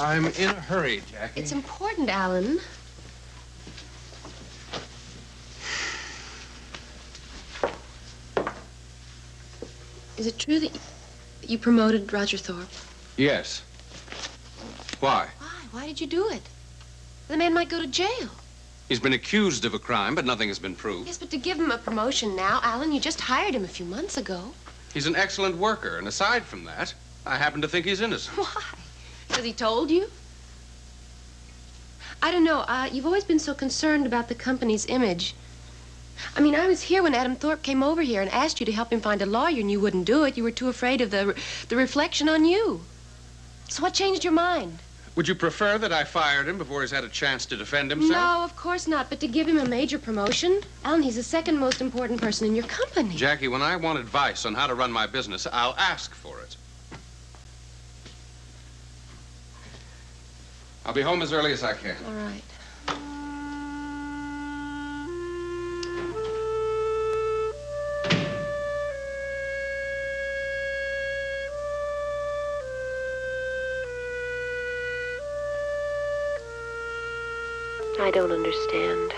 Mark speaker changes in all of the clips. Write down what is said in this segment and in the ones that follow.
Speaker 1: I'm in a hurry, Jackie.
Speaker 2: It's important, Alan. Is it true that you promoted Roger Thorpe?
Speaker 1: Yes. Why?
Speaker 2: Why did you do it? The man might go to jail.
Speaker 1: He's been accused of a crime, but nothing has been proved.
Speaker 2: Yes, but to give him a promotion now, Alan, you just hired him a few months ago.
Speaker 1: He's an excellent worker, and aside from that, I happen to think he's innocent.
Speaker 2: Why? Because he told you? I don't know. You've always been so concerned about the company's image. I mean, I was here when Adam Thorpe came over here and asked you to help him find a lawyer, and you wouldn't do it. You were too afraid of the reflection on you. So what changed your mind?
Speaker 1: Would you prefer that I fired him before he's had a chance to defend himself?
Speaker 2: No, of course not. But to give him a major promotion? Alan, he's the second most important person in your company.
Speaker 1: Jackie, when I want advice on how to run my business, I'll ask for it. I'll be home as early as I can.
Speaker 2: All right.
Speaker 3: I don't understand.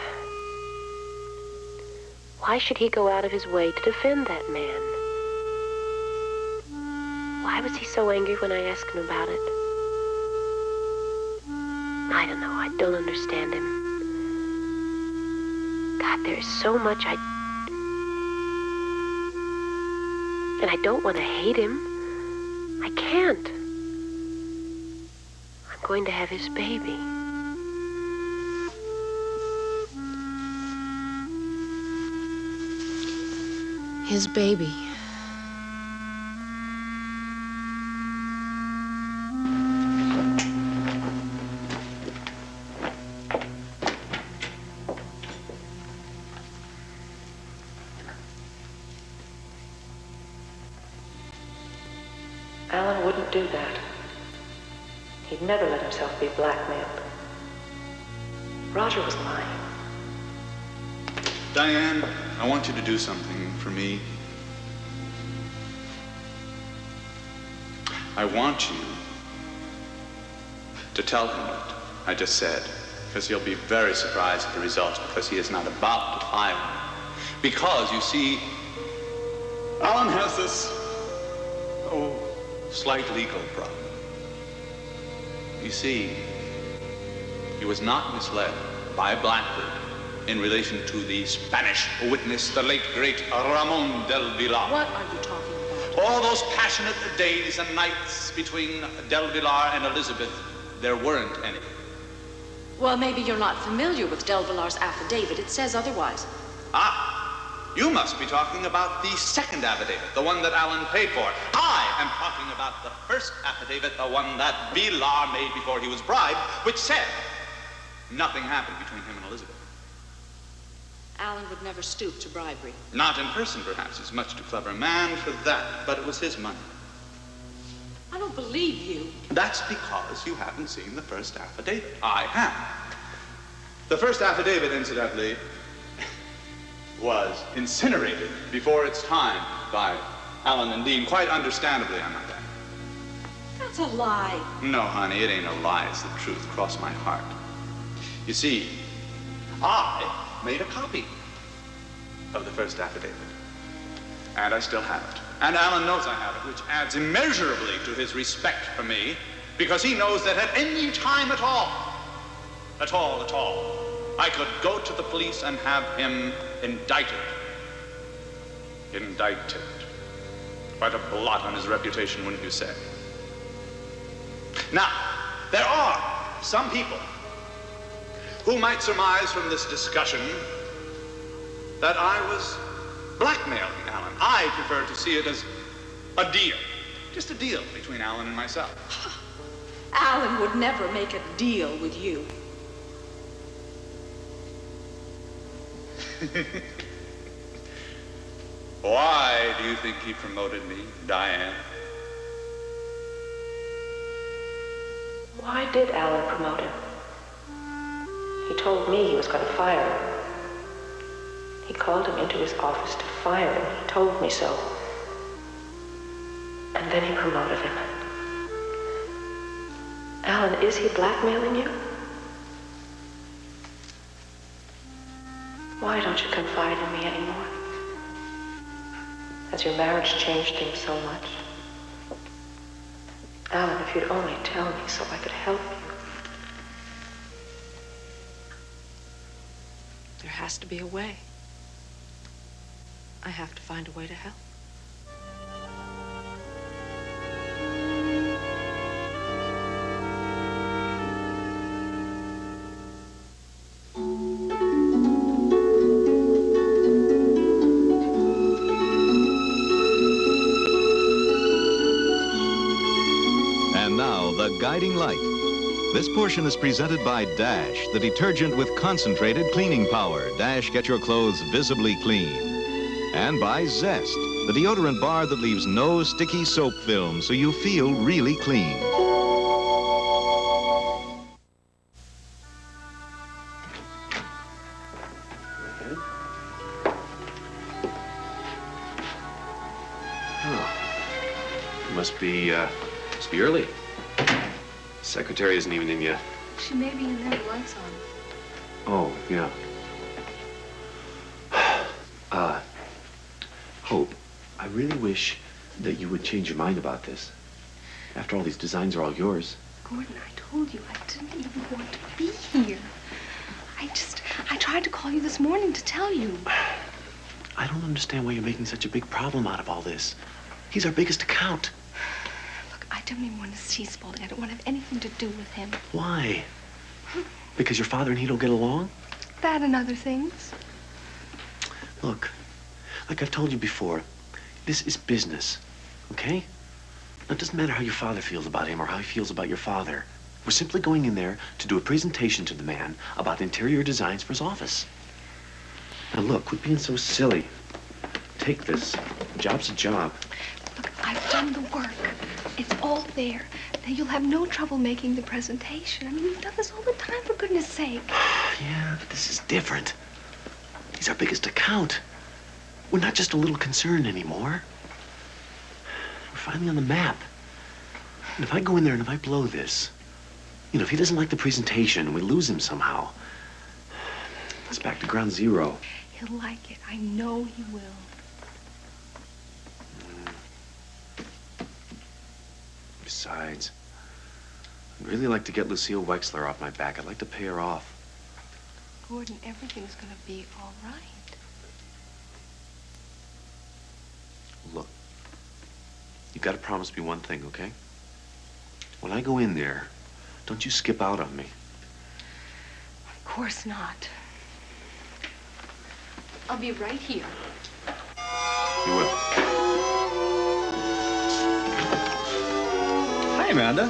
Speaker 3: Why should he go out of his way to defend that man? Why was he so angry when I asked him about it? I don't know. I don't understand him. God, there is so much and I don't want to hate him. I can't. I'm going to have his baby.
Speaker 2: His baby.
Speaker 3: Alan wouldn't do that. He'd never let himself be blackmailed. Roger was lying.
Speaker 4: Diane, I want you to do something for me. I want you to tell him what I just said, because he'll be very surprised at the results, because he is not about to fire me. Because, you see, Alan has this, slight legal problem. You see, he was not misled by Blackbird in relation to the Spanish witness, the late, great Ramon del Villar.
Speaker 5: What are you talking about?
Speaker 4: All those passionate days and nights between del Villar and Elizabeth, there weren't any.
Speaker 5: Well, maybe you're not familiar with del Villar's affidavit. It says otherwise.
Speaker 4: You must be talking about the second affidavit, the one that Alan paid for. I am talking about the first affidavit, the one that Villar made before he was bribed, which said nothing happened between him and Elizabeth.
Speaker 5: Alan would never stoop to bribery.
Speaker 4: Not in person, perhaps. He's a much too clever a man for that, but it was his money.
Speaker 5: I don't believe you.
Speaker 4: That's because you haven't seen the first affidavit. I have. The first affidavit, incidentally, was incinerated before its time by Alan and Dean, quite understandably, I might add.
Speaker 5: That's a lie.
Speaker 4: No, honey, it ain't a lie. It's the truth. Cross my heart. You see, I made a copy of the first affidavit, and I still have it. And Alan knows I have it, which adds immeasurably to his respect for me, because he knows that at any time at all, I could go to the police and have him indicted. Indicted. Quite a blot on his reputation, wouldn't you say? Now, there are some people who might surmise from this discussion that I was blackmailing Alan. I prefer to see it as a deal. Just a deal between Alan and myself.
Speaker 5: Alan would never make a deal with you.
Speaker 4: Why do you think he promoted me, Diane?
Speaker 3: Why did Alan promote him? He told me he was going to fire him. He called him into his office to fire him. He told me so. And then he promoted him. Alan, is he blackmailing you? Why don't you confide in me anymore? Has your marriage changed things so much? Alan, if you'd only tell me so I could help you.
Speaker 5: There has to be a way. I have to find a way to help.
Speaker 6: And now, the guiding light. This portion is presented by Dash, the detergent with concentrated cleaning power. Dash, get your clothes visibly clean. And by Zest, the deodorant bar that leaves no sticky soap film, so you feel really clean.
Speaker 1: Must be early. Secretary isn't even in yet.
Speaker 2: She may be in there, the lights on.
Speaker 1: Oh, yeah. Hope, I really wish that you would change your mind about this. After all, these designs are all yours.
Speaker 7: Gordon, I told you I didn't even want to be here. I tried to call you this morning to tell you.
Speaker 1: I don't understand why you're making such a big problem out of all this. He's our biggest account.
Speaker 7: Look, I don't even want to see Spaulding. I don't want to have anything to do with him.
Speaker 1: Why? Because your father and he don't get along?
Speaker 7: That and other things.
Speaker 1: Look, like I've told you before, this is business, okay? Now, it doesn't matter how your father feels about him or how he feels about your father. We're simply going in there to do a presentation to the man about interior designs for his office. Now, look, quit being so silly. Take this. A job's a job.
Speaker 7: Look, I've done the work. It's all there. Then you'll have no trouble making the presentation. I mean, you've done this all the time, for goodness sake.
Speaker 1: Yeah, but this is different. He's our biggest account. We're not just a little concerned anymore. We're finally on the map. And if I go in there and if I blow this, you know, if he doesn't like the presentation and we lose him somehow, it's back to ground zero.
Speaker 7: He'll like it. I know he will.
Speaker 1: Besides, I'd really like to get Lucille Wexler off my back. I'd like to pay her off.
Speaker 7: Gordon, everything's gonna be all right.
Speaker 1: Look, you gotta promise me one thing, okay? When I go in there, don't you skip out on me.
Speaker 7: Of course not. I'll be right here.
Speaker 1: You will.
Speaker 8: Hi, Amanda.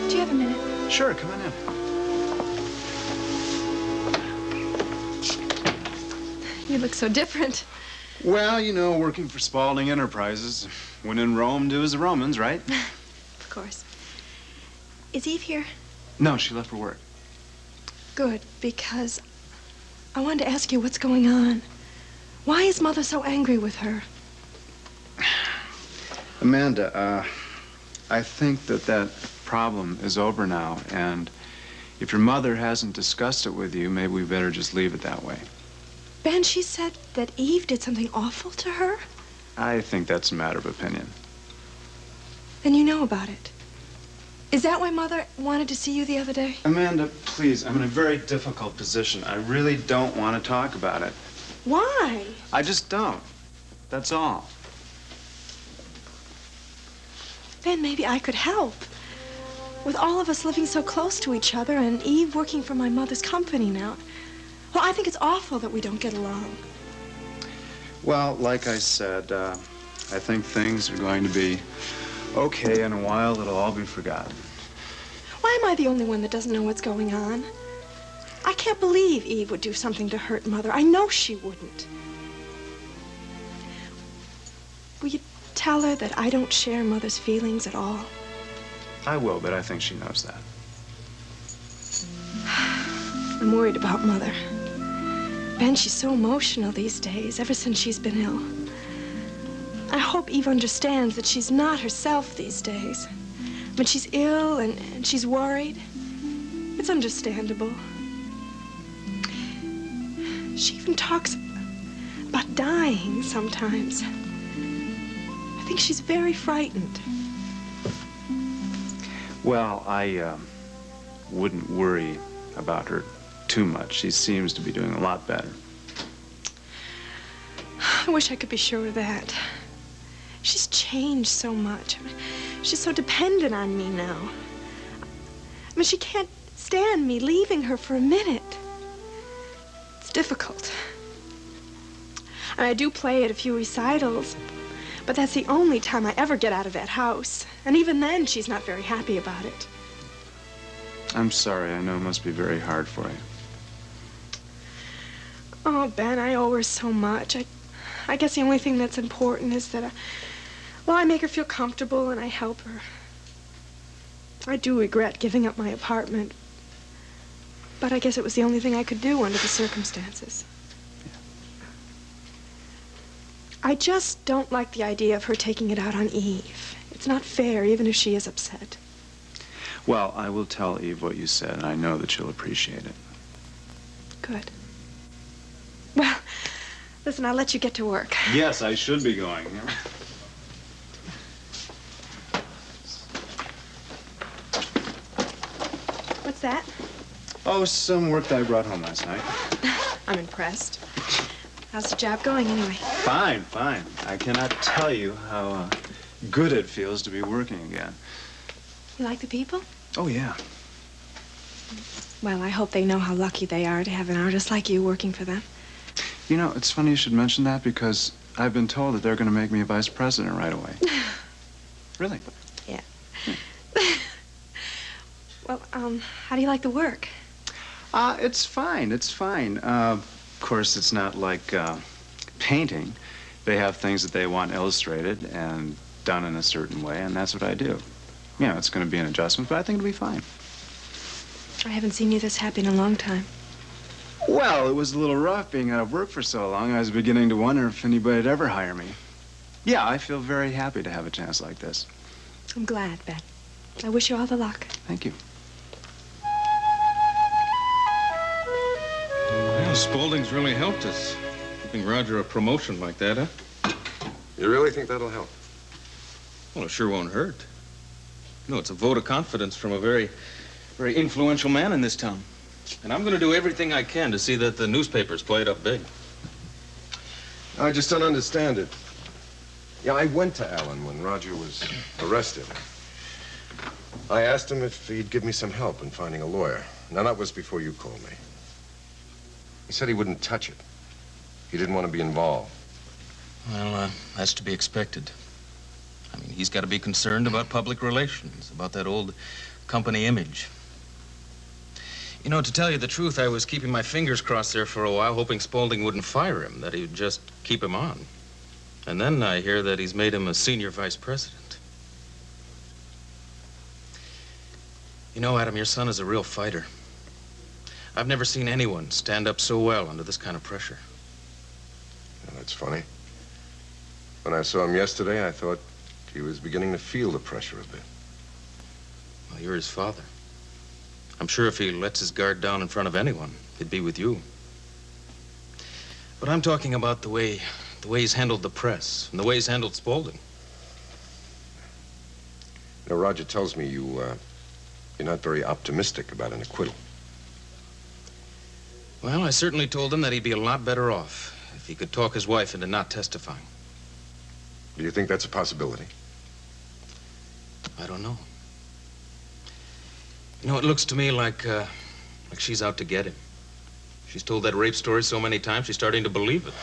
Speaker 7: Do you have a minute?
Speaker 8: Sure, come on in.
Speaker 7: You look so different.
Speaker 8: Well, you know, working for Spaulding Enterprises. When in Rome, do as the Romans, right?
Speaker 7: Of course. Is Eve here?
Speaker 8: No, she left for work.
Speaker 7: Good, because I wanted to ask you what's going on. Why is Mother so angry with her?
Speaker 8: Amanda, I think that problem is over now, and if your mother hasn't discussed it with you, maybe we better just leave it that way.
Speaker 7: Ben, she said that Eve did something awful to her?
Speaker 8: I think that's a matter of opinion.
Speaker 7: Then you know about it. Is that why Mother wanted to see you the other day?
Speaker 8: Amanda, please, I'm in a very difficult position. I really don't want to talk about it.
Speaker 7: Why?
Speaker 8: I just don't. That's all.
Speaker 7: Ben, maybe I could help. With all of us living so close to each other and Eve working for my mother's company now. Well, I think it's awful that we don't get along.
Speaker 8: Well, like I said, I think things are going to be okay in a while. It'll all be forgotten.
Speaker 7: Why am I the only one that doesn't know what's going on? I can't believe Eve would do something to hurt Mother. I know she wouldn't. Will you tell her that I don't share Mother's feelings at all?
Speaker 8: I will, but I think she knows that.
Speaker 7: I'm worried about Mother. Ben, she's so emotional these days, ever since she's been ill. I hope Eve understands that she's not herself these days. When she's ill and she's worried, it's understandable. She even talks about dying sometimes. I think she's very frightened.
Speaker 8: Well, I wouldn't worry about her too much. She seems to be doing a lot better.
Speaker 7: I wish I could be sure of that. She's changed so much. I mean, she's so dependent on me now. I mean, she can't stand me leaving her for a minute. It's difficult. And I do play at a few recitals, but that's the only time I ever get out of that house. And even then, she's not very happy about it.
Speaker 8: I'm sorry. I know it must be very hard for you.
Speaker 7: Oh, Ben, I owe her so much. I guess the only thing that's important is that I make her feel comfortable and I help her. I do regret giving up my apartment, but I guess it was the only thing I could do under the circumstances. I just don't like the idea of her taking it out on Eve. It's not fair, even if she is upset.
Speaker 8: Well, I will tell Eve what you said, and I know that she'll appreciate it.
Speaker 7: Good. Well, listen, I'll let you get to work.
Speaker 8: Yes, I should be going.
Speaker 7: What's that?
Speaker 8: Oh, some work that I brought home last night.
Speaker 7: I'm impressed. How's the job going, anyway?
Speaker 8: Fine, fine. I cannot tell you how good it feels to be working again.
Speaker 7: You like the people?
Speaker 8: Oh, yeah.
Speaker 7: Well, I hope they know how lucky they are to have an artist like you working for them.
Speaker 8: You know, it's funny you should mention that because I've been told that they're going to make me a vice president right away. Really?
Speaker 7: Yeah. Well, how do you like the work?
Speaker 8: It's fine. It's fine. Of course, it's not like painting. They have things that they want illustrated and done in a certain way, and that's what I do. You know, it's going to be an adjustment, but I think it'll be fine.
Speaker 7: I haven't seen you this happy in a long time.
Speaker 8: Well, it was a little rough being out of work for so long. I was beginning to wonder if anybody'd ever hire me. Yeah, I feel very happy to have a chance like this.
Speaker 7: I'm glad, Ben. I wish you all the luck.
Speaker 8: Thank you.
Speaker 9: Well, Spaulding's really helped us. Giving Roger a promotion like that, huh?
Speaker 10: You really think that'll help?
Speaker 9: Well, it sure won't hurt. No, it's a vote of confidence from a very influential man in this town. And I'm going to do everything I can to see that the newspapers play it up big.
Speaker 10: I just don't understand it. Yeah, I went to Allen when Roger was arrested. I asked him if he'd give me some help in finding a lawyer. Now, that was before you called me. He said he wouldn't touch it. He didn't want to be involved.
Speaker 9: Well, that's to be expected. I mean, he's got to be concerned about public relations, about that old company image. You know, to tell you the truth, I was keeping my fingers crossed there for a while, hoping Spaulding wouldn't fire him, that he'd just keep him on. And then I hear that he's made him a senior vice president. You know, Adam, your son is a real fighter. I've never seen anyone stand up so well under this kind of pressure.
Speaker 10: Yeah, that's funny. When I saw him yesterday, I thought he was beginning to feel the pressure a bit.
Speaker 9: Well, you're his father. I'm sure if he lets his guard down in front of anyone, it'd be with you. But I'm talking about the way he's handled the press and the way he's handled Spaulding.
Speaker 10: You know, Roger tells me you're not very optimistic about an acquittal.
Speaker 9: Well, I certainly told him that he'd be a lot better off if he could talk his wife into not testifying.
Speaker 10: Do you think that's a possibility?
Speaker 9: I don't know. You know, it looks to me like she's out to get him. She's told that rape story so many times, she's starting to believe it.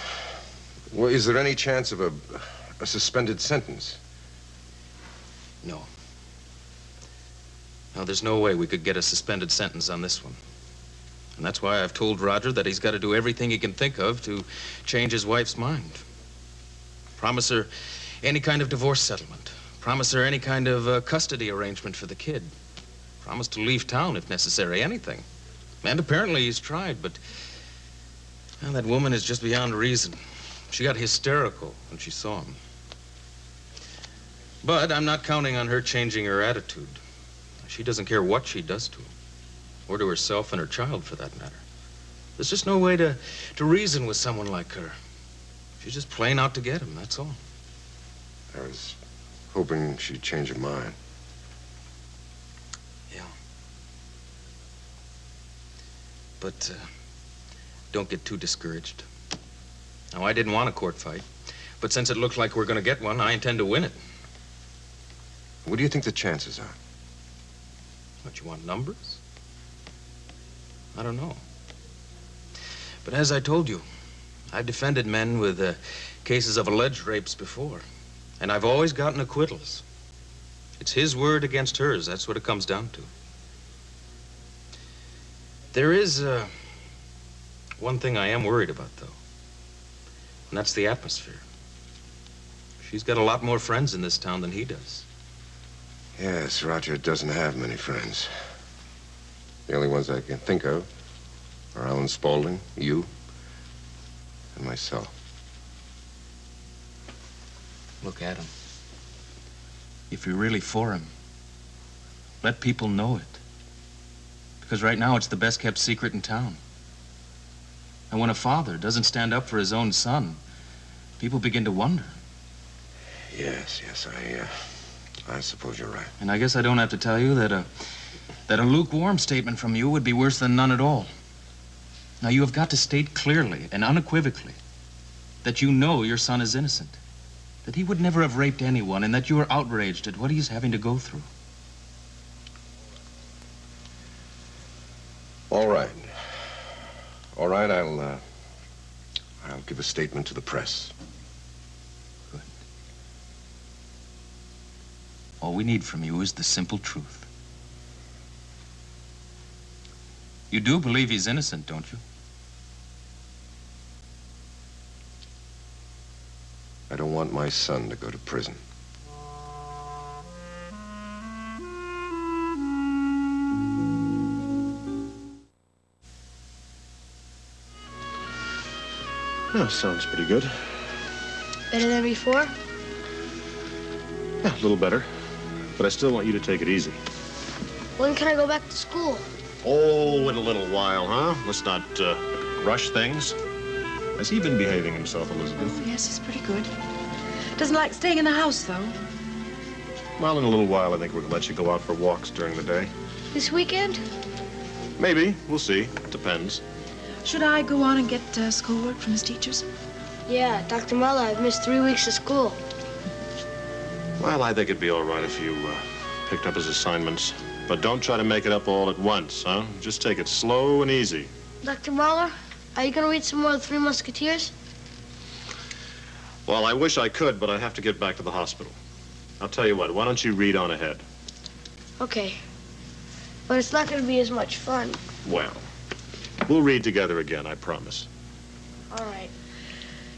Speaker 10: Well, is there any chance of a suspended sentence?
Speaker 9: No. No, there's no way we could get a suspended sentence on this one. And that's why I've told Roger that he's got to do everything he can think of to change his wife's mind. Promise her any kind of divorce settlement. Promise her any kind of custody arrangement for the kid. Promise to leave town if necessary, anything. And apparently he's tried, but well, that woman is just beyond reason. She got hysterical when she saw him. But I'm not counting on her changing her attitude. She doesn't care what she does to him, or to herself and her child, for that matter. There's just no way to reason with someone like her. She's just plain out to get him, that's all.
Speaker 10: I was hoping she'd change her mind.
Speaker 9: Yeah. But don't get too discouraged. Now, I didn't want a court fight, but since it looks like we're going to get one, I intend to win it.
Speaker 10: What do you think the chances are?
Speaker 9: What, you want numbers? I don't know. But as I told you, I've defended men with cases of alleged rapes before, and I've always gotten acquittals. It's his word against hers. That's what it comes down to. There is one thing I am worried about, though, and that's the atmosphere. She's got a lot more friends in this town than he does.
Speaker 10: Yes, Roger doesn't have many friends. The only ones I can think of are Alan Spaulding, you, and myself.
Speaker 9: Look, Adam, if you're really for him, let people know it. Because right now it's the best kept secret in town. And when a father doesn't stand up for his own son, people begin to wonder.
Speaker 10: Yes, I suppose you're right.
Speaker 9: And I guess I don't have to tell you that a lukewarm statement from you would be worse than none at all. Now, you have got to state clearly and unequivocally that you know your son is innocent, that he would never have raped anyone, and that you are outraged at what he's having to go through.
Speaker 10: All right. All right, I'll give a statement to the press.
Speaker 9: Good. All we need from you is the simple truth. You do believe he's innocent, don't you?
Speaker 10: I don't want my son to go to prison.
Speaker 1: Oh, sounds pretty good.
Speaker 11: Better than before?
Speaker 1: Yeah, a little better. But I still want you to take it easy.
Speaker 11: When can I go back to school?
Speaker 1: Oh, in a little while, huh? Let's not rush things. Has he been behaving himself, Elizabeth?
Speaker 5: Yes, he's pretty good. Doesn't like staying in the house, though.
Speaker 1: Well, in a little while, I think we're gonna let you go out for walks during the day.
Speaker 11: This weekend?
Speaker 1: Maybe. We'll see. Depends.
Speaker 5: Should I go on and get schoolwork from his teachers?
Speaker 11: Yeah, Dr. Muller, I've missed 3 weeks of school.
Speaker 1: Well, I think it'd be all right if you picked up his assignments. But don't try to make it up all at once, huh? Just take it slow and easy.
Speaker 11: Dr. Muller, are you going to read some more of the Three Musketeers?
Speaker 1: Well, I wish I could, but I have to get back to the hospital. I'll tell you what, why don't you read on ahead?
Speaker 11: Okay. But it's not going to be as much fun.
Speaker 1: Well, we'll read together again, I promise.
Speaker 11: All right.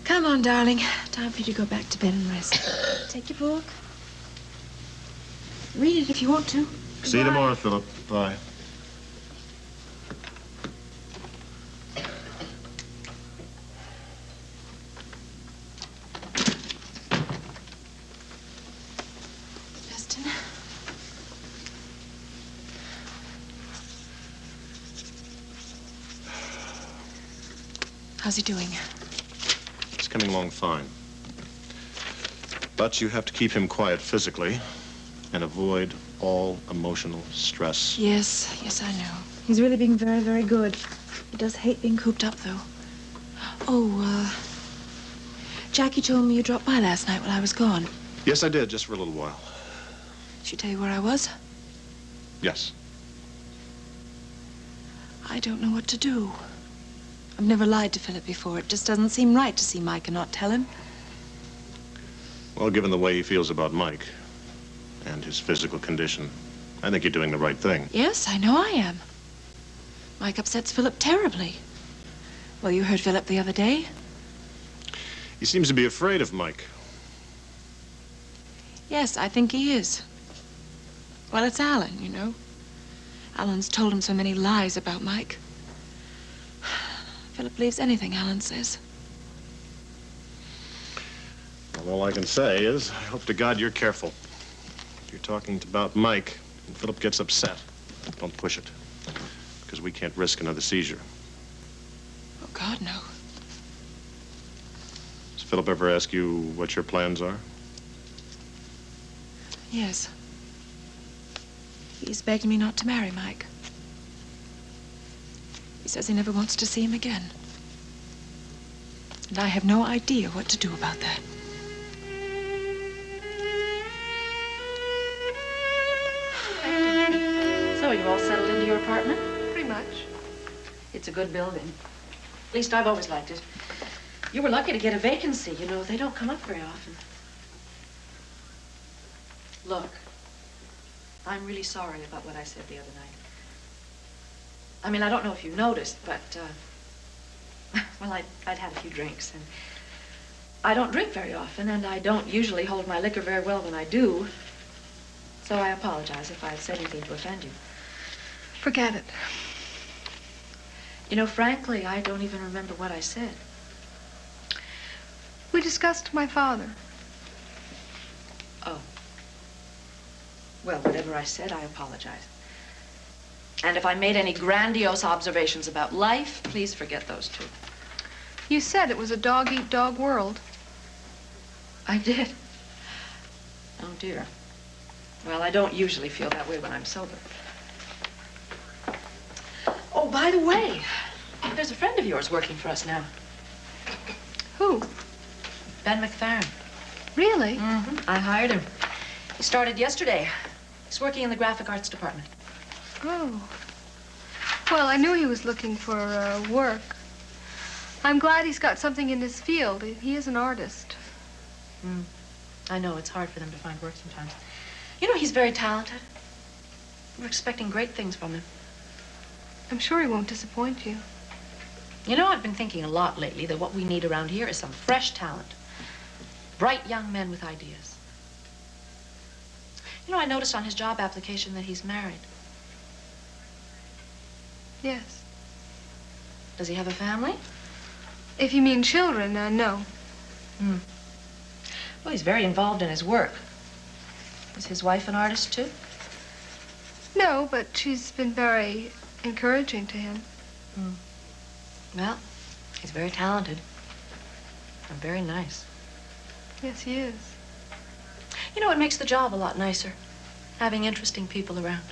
Speaker 5: Come on, darling. Time for you to go back to bed and rest. Take your book. Read it if you want to.
Speaker 1: See you tomorrow, Philip. Bye.
Speaker 5: Justin. How's he doing?
Speaker 1: He's coming along fine. But you have to keep him quiet physically and avoid all emotional stress.
Speaker 5: Yes, I know. He's really being very, very good. He does hate being cooped up, though. Oh, Jackie told me you dropped by last night while I was gone.
Speaker 1: Yes, I did, just for a little while.
Speaker 5: Did she tell you where I was?
Speaker 1: Yes.
Speaker 5: I don't know what to do. I've never lied to Philip before. It just doesn't seem right to see Mike and not tell him.
Speaker 1: Well, given the way he feels about Mike and his physical condition, I think you're doing the right thing.
Speaker 5: Yes, I know I am. Mike upsets Philip terribly. Well, you heard Philip the other day.
Speaker 1: He seems to be afraid of Mike.
Speaker 5: Yes, I think he is. Well, it's Alan, you know. Alan's told him so many lies about Mike. Philip believes anything Alan says.
Speaker 1: Well, all I can say is, I hope to God you're careful. If you're talking about Mike,
Speaker 12: When Philip gets upset, don't push it. Because we can't risk another seizure.
Speaker 5: Oh, God, no.
Speaker 12: Does Philip ever ask you what your plans are?
Speaker 5: Yes. He's begged me not to marry Mike. He says he never wants to see him again. And I have no idea what to do about that.
Speaker 13: So you all settled into your apartment?
Speaker 14: Pretty much.
Speaker 13: It's a good building. At least I've always liked it. You were lucky to get a vacancy. You know, they don't come up very often. Look, I'm really sorry about what I said the other night. I mean, I don't know if you noticed, but, well, I'd had a few drinks, and I don't drink very often, and I don't usually hold my liquor very well when I do. So I apologize if I've said anything to offend you.
Speaker 14: Forget it.
Speaker 13: You know, frankly, I don't even remember what I said.
Speaker 14: We discussed my father.
Speaker 13: Oh. Well, whatever I said, I apologize. And if I made any grandiose observations about life, please forget those too.
Speaker 14: You said it was a dog-eat-dog world.
Speaker 13: I did. Oh, dear. Well, I don't usually feel that way when I'm sober. Oh, by the way, there's a friend of yours working for us now.
Speaker 14: Who?
Speaker 13: Ben McFerrin.
Speaker 14: Really?
Speaker 13: Mm-hmm. I hired him. He started yesterday. He's working in the graphic arts department.
Speaker 14: Oh. Well, I knew he was looking for work. I'm glad he's got something in his field. He is an artist.
Speaker 13: I know, it's hard for them to find work sometimes. You know, he's very talented. We're expecting great things from him.
Speaker 14: I'm sure he won't disappoint you.
Speaker 13: You know, I've been thinking a lot lately that what we need around here is some fresh talent. Bright young men with ideas. You know, I noticed on his job application that he's married.
Speaker 14: Yes.
Speaker 13: Does he have a family?
Speaker 14: If you mean children, no.
Speaker 13: Well, he's very involved in his work. Is his wife an artist, too?
Speaker 14: No, but she's been very encouraging to him.
Speaker 13: Well, he's very talented. And very nice.
Speaker 14: Yes, he is.
Speaker 13: You know, it makes the job a lot nicer, having interesting people around.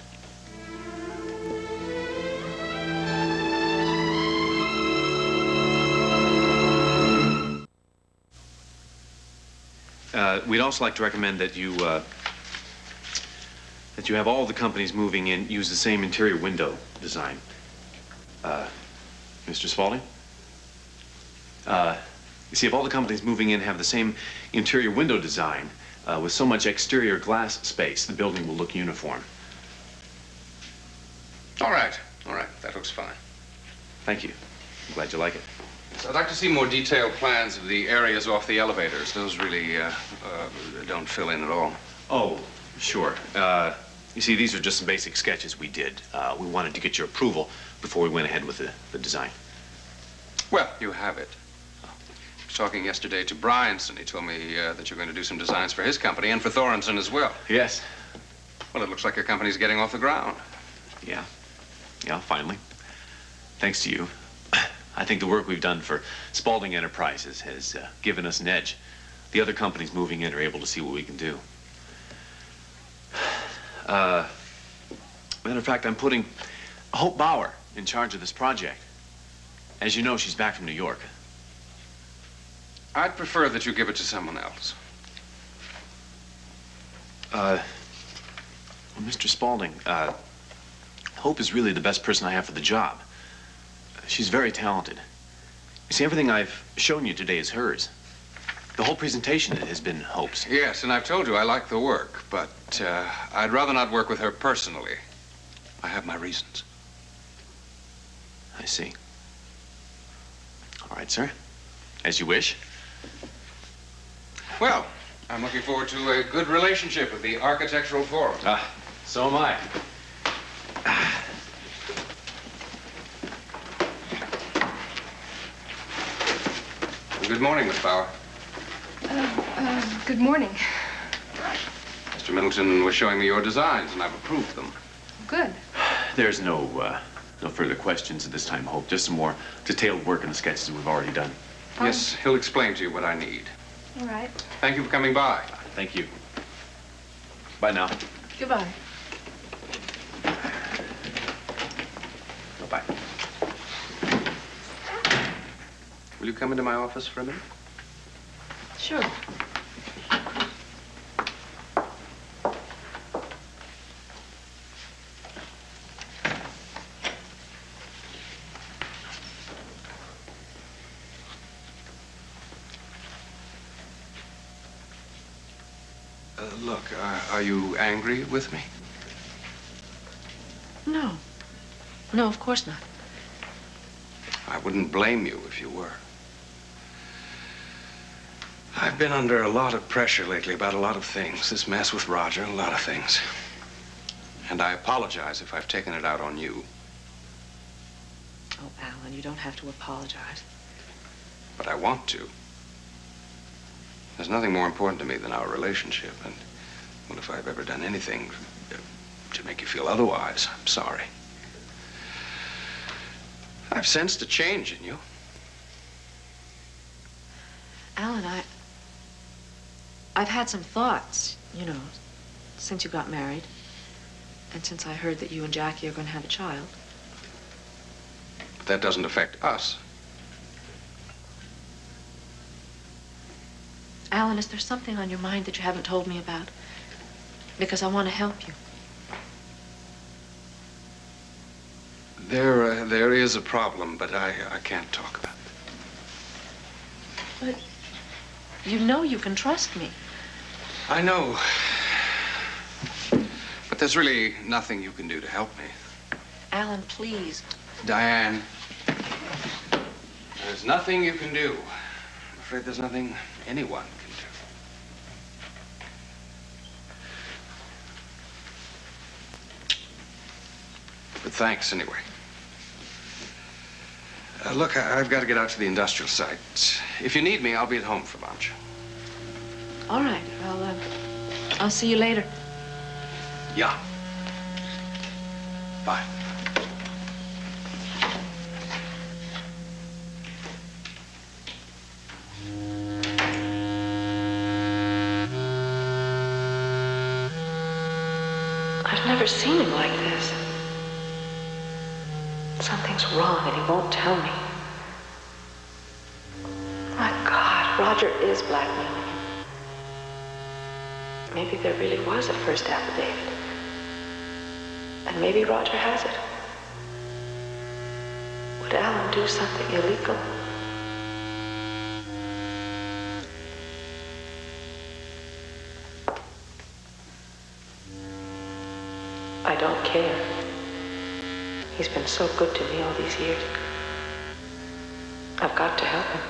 Speaker 1: We'd also like to recommend that you have all the companies moving in use the same interior window design. Mr. Spaulding? You see, if all the companies moving in have the same interior window design, with so much exterior glass space, the building will look uniform.
Speaker 15: All right. That looks fine.
Speaker 1: Thank you. I'm glad you like it.
Speaker 15: So I'd like to see more detailed plans of the areas off the elevators. Those really don't fill in at all.
Speaker 1: Oh, sure. You see, these are just some basic sketches we did. We wanted to get your approval before we went ahead with the design.
Speaker 15: Well, you have it. I was talking yesterday to Bryanson. He told me that you're going to do some designs for his company and for Thorenson as well.
Speaker 1: Yes.
Speaker 15: Well, it looks like your company's getting off the ground.
Speaker 1: Yeah, finally. Thanks to you. I think the work we've done for Spaulding Enterprises has given us an edge. The other companies moving in are able to see what we can do. Matter of fact, I'm putting Hope Bauer in charge of this project. As you know, she's back from New York.
Speaker 15: I'd prefer that you give it to someone else.
Speaker 1: Well, Mr. Spaulding, Hope is really the best person I have for the job. She's very talented. You see, everything I've shown you today is hers. The whole presentation has been Hope's.
Speaker 15: Yes, and I've told you I like the work, but I'd rather not work with her personally. I have my reasons.
Speaker 1: I see. All right, sir. As you wish.
Speaker 15: Well, I'm looking forward to a good relationship with the Architectural Forum.
Speaker 1: So am I.
Speaker 15: Good morning, Miss Bauer.
Speaker 14: Good morning.
Speaker 15: Mr. Middleton was showing me your designs, and I've approved them.
Speaker 14: Good.
Speaker 1: There's no further questions at this time, Hope. Just some more detailed work on the sketches we've already done.
Speaker 15: Yes, he'll explain to you what I need.
Speaker 14: All right.
Speaker 15: Thank you for coming by.
Speaker 1: Thank you. Bye now.
Speaker 14: Goodbye.
Speaker 1: Bye-bye.
Speaker 15: Will you come into my office for a minute?
Speaker 13: Sure.
Speaker 15: Look, are you angry with me?
Speaker 13: No. No, of course not.
Speaker 15: I wouldn't blame you if you were. I've been under a lot of pressure lately about a lot of things. This mess with Roger, a lot of things. And I apologize if I've taken it out on you.
Speaker 13: Oh, Alan, you don't have to apologize.
Speaker 15: But I want to. There's nothing more important to me than our relationship. And, well, if I've ever done anything to make you feel otherwise, I'm sorry. I've sensed a change in you.
Speaker 13: Alan, I've had some thoughts, you know, since you got married. And since I heard that you and Jackie are going to have a child.
Speaker 15: But that doesn't affect us.
Speaker 13: Alan, is there something on your mind that you haven't told me about? Because I want to help you.
Speaker 15: There is a problem, but I can't talk about it.
Speaker 13: But you know you can trust me.
Speaker 15: I know. But there's really nothing you can do to help me.
Speaker 13: Alan, please.
Speaker 15: Diane, there's nothing you can do. I'm afraid there's nothing anyone can do. But thanks anyway. Look, I've got to get out to the industrial site. If you need me, I'll be at home for lunch.
Speaker 13: All right. I'll see you later.
Speaker 15: Yeah. Bye.
Speaker 3: I've never seen him like this. Something's wrong and he won't tell me. My God, Roger is blackmailing him. Maybe there really was a first affidavit. And maybe Roger has it. Would Alan do something illegal? I don't care. He's been so good to me all these years. I've got to help him.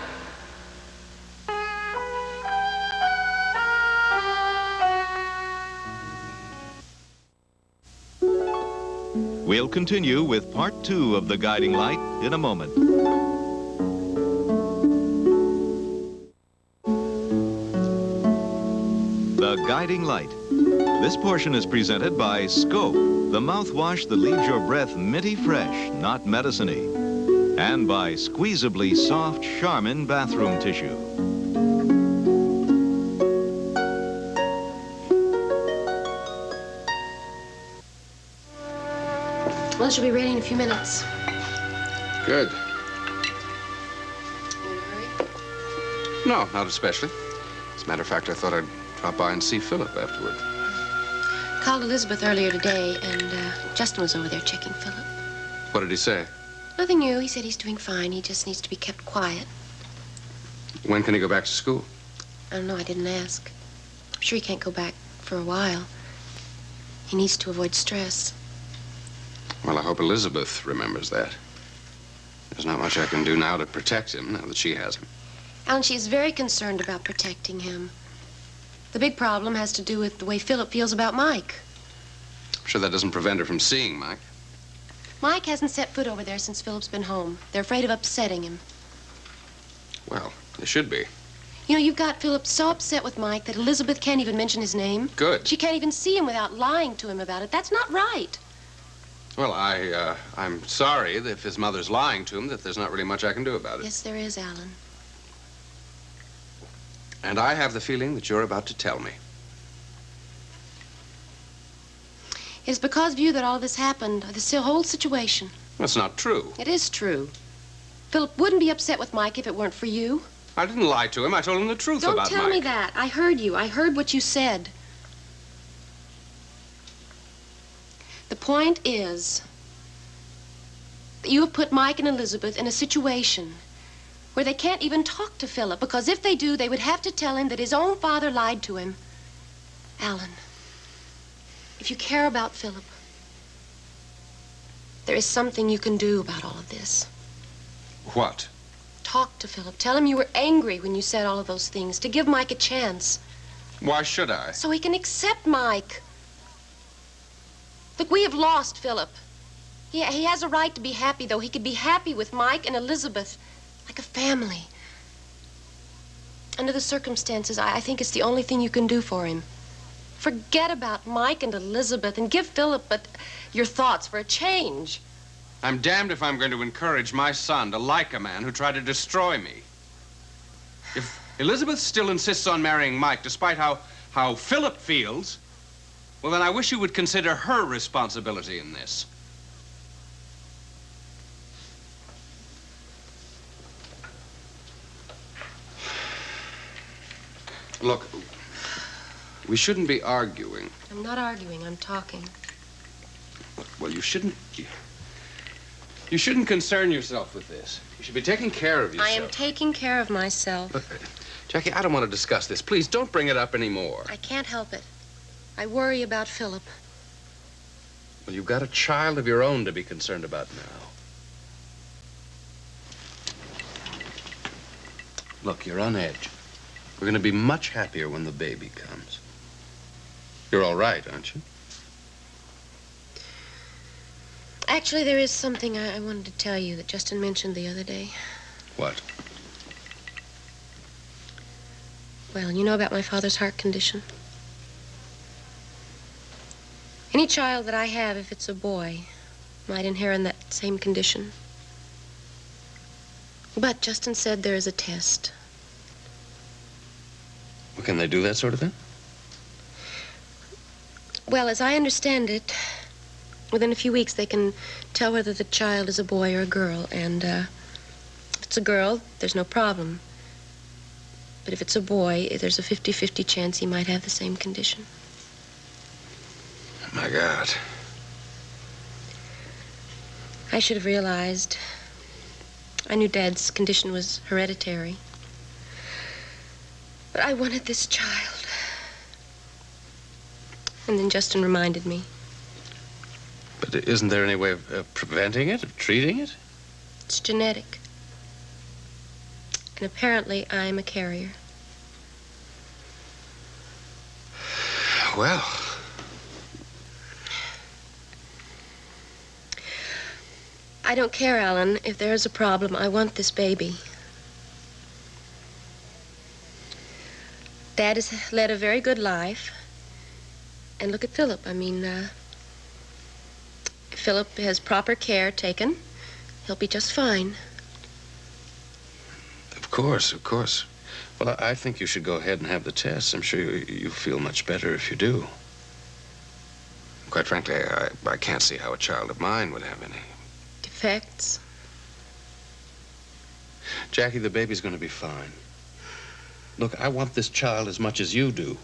Speaker 6: We'll continue with part 2 of The Guiding Light in a moment. The Guiding Light. This portion is presented by Scope, the mouthwash that leaves your breath minty fresh, not medicine-y. And by Squeezably Soft Charmin Bathroom Tissue.
Speaker 2: Well, she'll be ready in a few minutes.
Speaker 15: Good. No, not especially. As a matter of fact, I thought I'd drop by and see Philip afterward.
Speaker 2: Called Elizabeth earlier today, and Justin was over there checking Philip.
Speaker 15: What did he say?
Speaker 2: Nothing new. He said he's doing fine. He just needs to be kept quiet.
Speaker 15: When can he go back to school?
Speaker 2: I don't know. I didn't ask. I'm sure he can't go back for a while. He needs to avoid stress.
Speaker 15: Well, I hope Elizabeth remembers that. There's not much I can do now to protect him, now that she has him.
Speaker 2: Alan, she is very concerned about protecting him. The big problem has to do with the way Philip feels about Mike.
Speaker 15: I'm sure that doesn't prevent her from seeing Mike.
Speaker 2: Mike hasn't set foot over there since Philip's been home. They're afraid of upsetting him.
Speaker 15: Well, they should be.
Speaker 2: You know, you've got Philip so upset with Mike that Elizabeth can't even mention his name.
Speaker 15: Good.
Speaker 2: She can't even see him without lying to him about it. That's not right.
Speaker 15: Well, I'm sorry that if his mother's lying to him, that there's not really much I can do about it.
Speaker 2: Yes, there is, Alan.
Speaker 15: And I have the feeling that you're about to tell me.
Speaker 2: It's because of you that all this happened, this whole situation.
Speaker 15: That's not true.
Speaker 2: It is true. Philip wouldn't be upset with Mike if it weren't for you.
Speaker 15: I didn't lie to him. I told him the truth about Mike.
Speaker 2: Don't tell me that. I heard you. I heard what you said. The point is that you have put Mike and Elizabeth in a situation where they can't even talk to Philip, because if they do, they would have to tell him that his own father lied to him. Alan, if you care about Philip, there is something you can do about all of this.
Speaker 15: What?
Speaker 2: Talk to Philip. Tell him you were angry when you said all of those things, to give Mike a chance.
Speaker 15: Why should I?
Speaker 2: So he can accept Mike. Look, we have lost Philip. He has a right to be happy, though. He could be happy with Mike and Elizabeth, like a family. Under the circumstances, I think it's the only thing you can do for him. Forget about Mike and Elizabeth and give Philip your thoughts for a change.
Speaker 15: I'm damned if I'm going to encourage my son to like a man who tried to destroy me. If Elizabeth still insists on marrying Mike, despite how Philip feels, well, then I wish you would consider her responsibility in this. Look, we shouldn't be arguing.
Speaker 2: I'm not arguing, I'm talking.
Speaker 15: Well, you shouldn't concern yourself with this. You should be taking care of yourself.
Speaker 2: I am taking care of myself.
Speaker 15: Look, Jackie, I don't want to discuss this. Please, don't bring it up anymore.
Speaker 2: I can't help it. I worry about Philip.
Speaker 15: Well, you've got a child of your own to be concerned about now. Look, you're on edge. We're going to be much happier when the baby comes. You're all right, aren't you?
Speaker 2: Actually, there is something I wanted to tell you that Justin mentioned the other day.
Speaker 15: What?
Speaker 2: Well, you know about my father's heart condition. Any child that I have, if it's a boy, might inherit that same condition. But Justin said there is a test.
Speaker 15: Well, can they do that sort of thing?
Speaker 2: Well, as I understand it, within a few weeks they can tell whether the child is a boy or a girl. And if it's a girl, there's no problem. But if it's a boy, there's a 50-50 chance he might have the same condition.
Speaker 15: My God.
Speaker 2: I should have realized. I knew Dad's condition was hereditary. But I wanted this child. And then Justin reminded me.
Speaker 15: But isn't there any way of preventing it, of treating it?
Speaker 2: It's genetic. And apparently I'm a carrier.
Speaker 15: Well.
Speaker 2: I don't care, Alan. If there is a problem, I want this baby. Dad has led a very good life. And look at Philip. I mean, if Philip has proper care taken, he'll be just fine.
Speaker 15: Of course, of course. Well, I think you should go ahead and have the test. I'm sure you'll feel much better if you do. Quite frankly, I can't see how a child of mine would have any
Speaker 2: defects.
Speaker 15: Jackie, the baby's going to be fine. Look, I want this child as much as you do.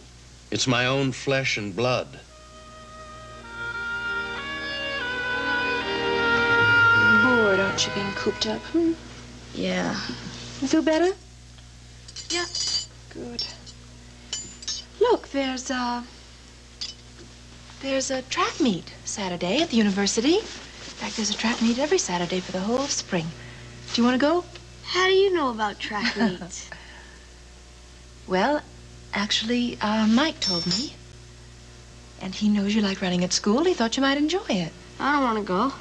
Speaker 15: It's my own flesh and blood.
Speaker 5: Bored, aren't you, being cooped up? Yeah. You feel better?
Speaker 7: Yeah.
Speaker 5: Good. Look, there's a track meet Saturday at the university. In fact, there's a track meet every Saturday for the whole of spring. Do you want to go?
Speaker 11: How do you know about track meets?
Speaker 5: Well, actually, Mike told me. And he knows you like running at school. He thought you might enjoy it.
Speaker 11: I don't want to go.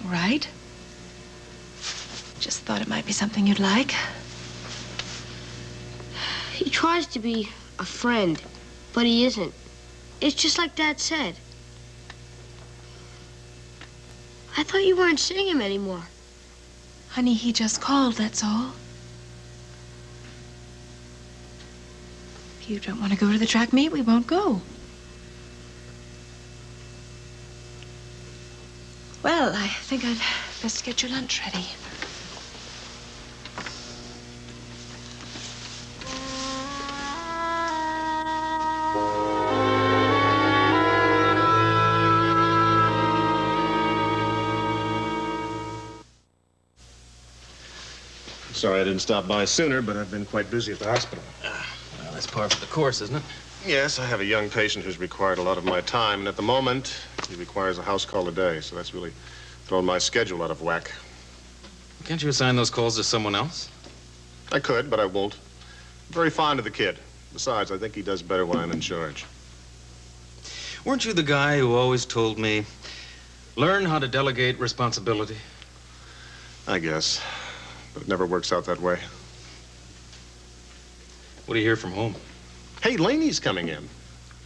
Speaker 5: All right. Just thought thought it might be something you'd like.
Speaker 11: He tries to be a friend, but he isn't. It's just like Dad said. I thought you weren't seeing him anymore.
Speaker 5: Honey, he just called, that's all. If you don't want to go to the track meet, we won't go. Well, I think I'd best get your lunch ready.
Speaker 12: Sorry I didn't stop by sooner, but I've been quite busy at the hospital.
Speaker 9: Well, that's par for the course, isn't it?
Speaker 12: Yes, I have a young patient who's required a lot of my time, and at the moment, he requires a house call a day, so that's really thrown my schedule out of whack.
Speaker 9: Can't you assign those calls to someone else?
Speaker 12: I could, but I won't. I'm very fond of the kid. Besides, I think he does better when I'm in charge.
Speaker 9: Weren't you the guy who always told me, learn how to delegate responsibility?
Speaker 12: I guess. But it never works out that way.
Speaker 9: What do you hear from home?
Speaker 12: Hey, Laney's coming in.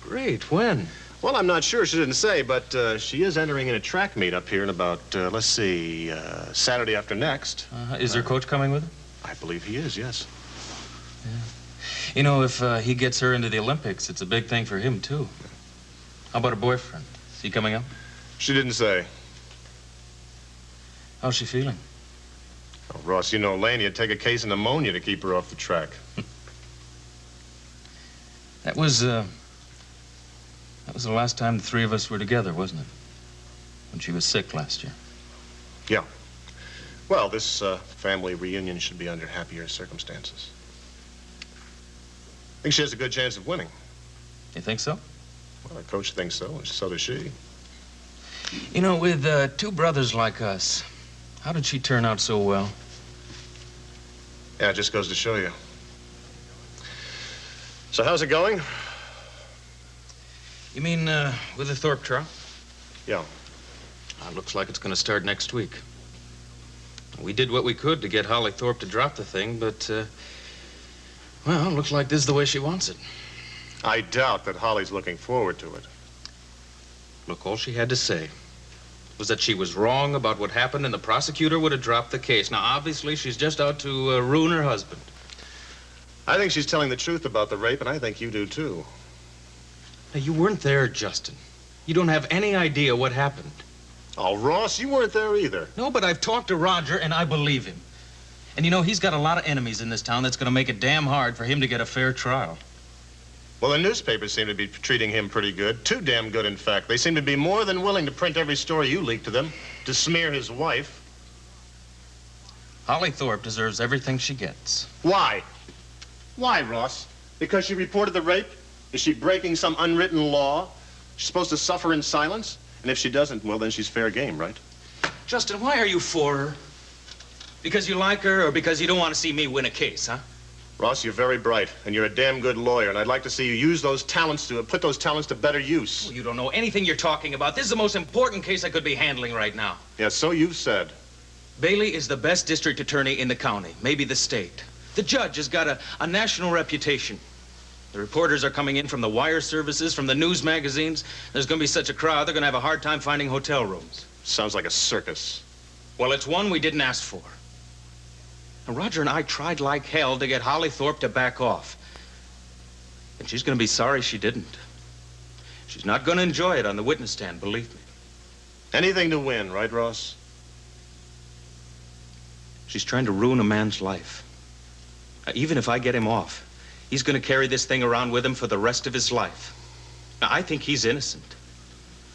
Speaker 9: Great. When?
Speaker 12: Well, I'm not sure. She didn't say, but she is entering in a track meet up here in about, let's see, Saturday after next.
Speaker 9: Is her coach coming with her?
Speaker 12: I believe he is, yes.
Speaker 9: Yeah. You know, if he gets her into the Olympics, it's a big thing for him, too. How about her boyfriend? Is he coming up?
Speaker 12: She didn't say.
Speaker 9: How's she feeling?
Speaker 12: Oh, Ross, you know Laney would take a case of pneumonia to keep her off the track.
Speaker 9: That was the last time the three of us were together, wasn't it? When she was sick last year.
Speaker 12: Yeah. Well, this family reunion should be under happier circumstances. I think she has a good chance of winning.
Speaker 9: You think so?
Speaker 12: Well, our coach thinks so, and so does she.
Speaker 9: You know, with two brothers like us, how did she turn out so well?
Speaker 12: Yeah, it just goes to show you. So how's it going?
Speaker 9: You mean with the Thorpe trial?
Speaker 12: Yeah.
Speaker 9: Looks like it's going to start next week. We did what we could to get Holly Thorpe to drop the thing, but, well, looks like this is the way she wants it.
Speaker 12: I doubt that Holly's looking forward to it.
Speaker 9: Look, all she had to say was that she was wrong about what happened and the prosecutor would have dropped the case. Now, obviously, she's just out to ruin her husband.
Speaker 12: I think she's telling the truth about the rape, and I think you do, too.
Speaker 9: Now, you weren't there, Justin. You don't have any idea what happened.
Speaker 12: Oh, Ross, you weren't there either.
Speaker 9: No, but I've talked to Roger, and I believe him. And you know, he's got a lot of enemies in this town that's going to make it damn hard for him to get a fair trial.
Speaker 12: Well, the newspapers seem to be treating him pretty good. Too damn good, in fact. They seem to be more than willing to print every story you leak to them to smear his wife.
Speaker 9: Holly Thorpe deserves everything she gets.
Speaker 12: Why? Why, Ross? Because she reported the rape? Is she breaking some unwritten law? She's supposed to suffer in silence? And if she doesn't, well, then she's fair game, right?
Speaker 9: Justin, why are you for her? Because you like her or because you don't want to see me win a case, huh?
Speaker 12: Ross, you're very bright, and you're a damn good lawyer, and I'd like to see you use those talents to put those talents to better use.
Speaker 9: Well, you don't know anything you're talking about. This is the most important case I could be handling right now.
Speaker 12: Yes, so you've said.
Speaker 9: Bailey is the best district attorney in the county, maybe the state. The judge has got a national reputation. The reporters are coming in from the wire services, from the news magazines. There's going to be such a crowd, they're going to have a hard time finding hotel rooms.
Speaker 12: Sounds like a circus.
Speaker 9: Well, it's one we didn't ask for. And Roger and I tried like hell to get Holly Thorpe to back off. And she's going to be sorry she didn't. She's not going to enjoy it on the witness stand, believe me.
Speaker 12: Anything to win, right, Ross?
Speaker 9: She's trying to ruin a man's life. Even if I get him off, he's going to carry this thing around with him for the rest of his life. Now, I think he's innocent.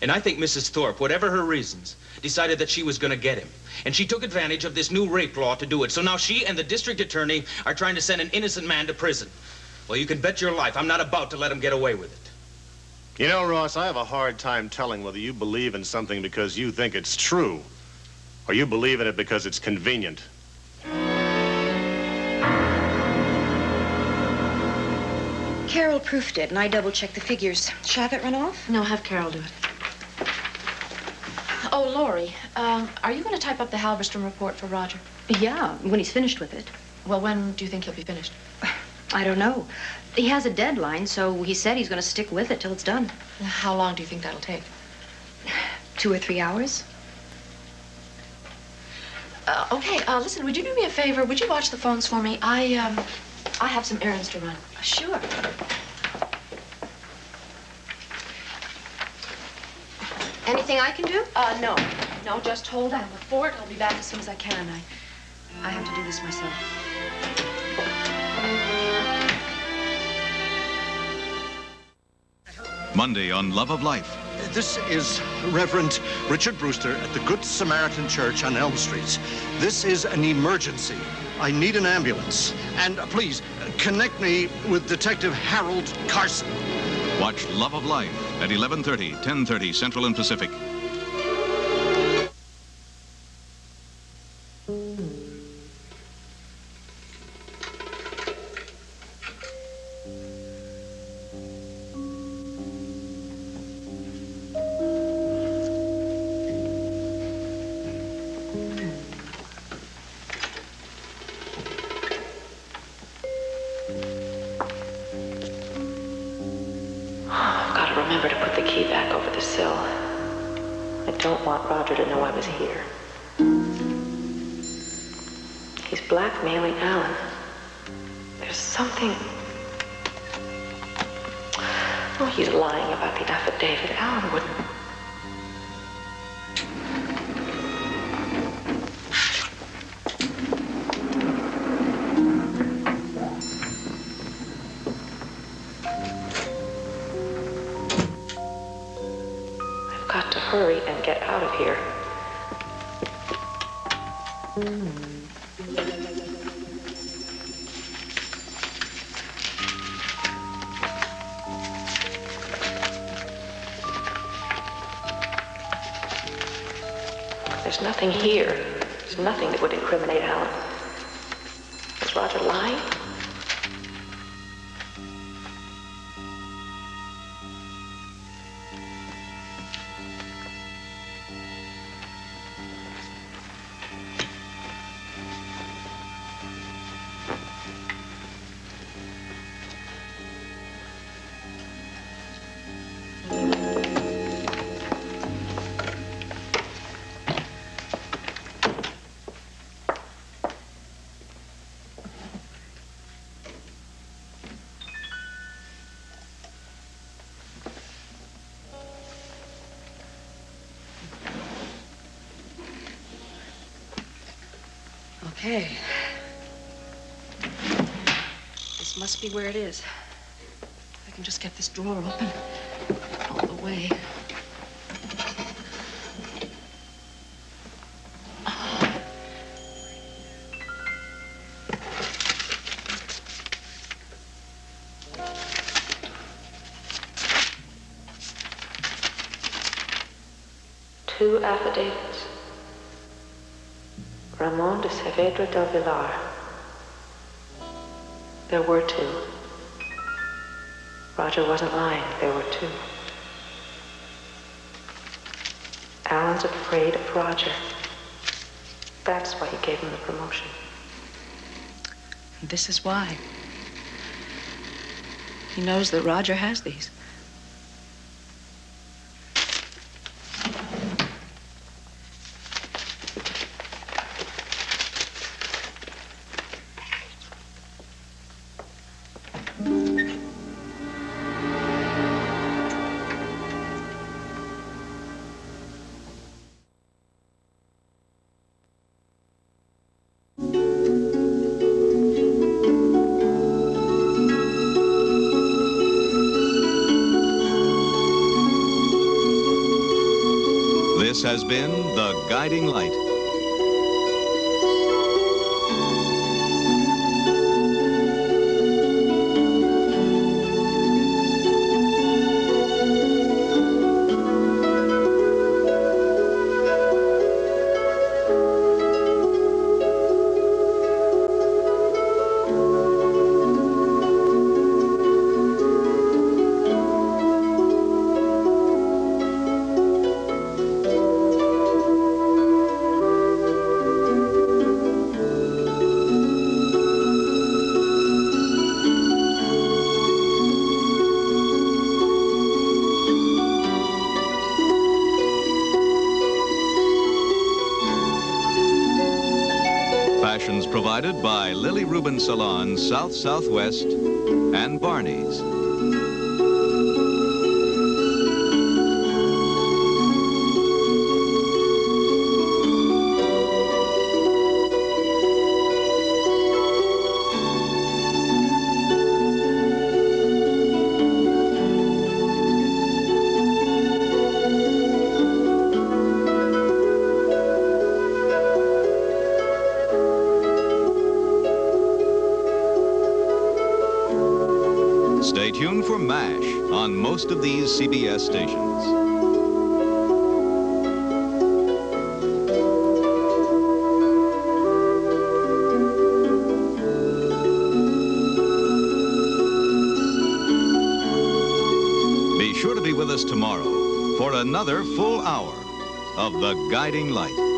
Speaker 9: And I think Mrs. Thorpe, whatever her reasons, decided that she was going to get him. And she took advantage of this new rape law to do it. So now she and the district attorney are trying to send an innocent man to prison. Well, you can bet your life I'm not about to let him get away with it.
Speaker 12: You know, Ross, I have a hard time telling whether you believe in something because you think it's true, or you believe in it because it's convenient.
Speaker 16: Carol proofed it, and I double-checked the figures. Shall I have it run off?
Speaker 3: No, have Carol do it. Oh, Lori, are you going to type up the Halberstam report for Roger?
Speaker 16: Yeah, when he's finished with it.
Speaker 13: Well, when do you think he'll be finished?
Speaker 16: I don't know. He has a deadline, so he said he's going to stick with it till it's done.
Speaker 13: How long do you think that'll take?
Speaker 16: 2 or 3 hours.
Speaker 13: Okay, listen, would you do me a favor? Would you watch the phones for me? I have some errands to run.
Speaker 16: Sure.
Speaker 2: Anything I can do?
Speaker 13: No. No, just hold on. The fort, I'll be back as soon as I can. I have to do this myself.
Speaker 6: Monday on Love of Life.
Speaker 17: This is Reverend Richard Brewster at the Good Samaritan Church on Elm Street. This is an emergency. I need an ambulance. And please, connect me with Detective Harold Carson.
Speaker 6: Watch Love of Life at 11:30, 10:30 Central and Pacific.
Speaker 3: I've got to remember to put the key back over the sill. I don't want Roger to know I was here. He's blackmailing Alan. There's something... Oh, he's lying about the affidavit. Alan wouldn't... I've got to hurry and get out of here. There's nothing here. There's nothing that would incriminate Alan. Was Roger lying?
Speaker 16: Okay. This must be where it is. If I can just get this drawer open all the way.
Speaker 3: Two affidavits. Ramon de Saavedra del Villar. There were two. Roger wasn't lying. There were two. Alan's afraid of Roger. That's why he gave him the promotion.
Speaker 16: This is why. He knows that Roger has these.
Speaker 6: This has been The Guiding Light. provided by Lily Rubin Salon, South Southwest, and Barney's. Stay tuned for MASH on most of these CBS stations. Be sure to be with us tomorrow for another full hour of The Guiding Light.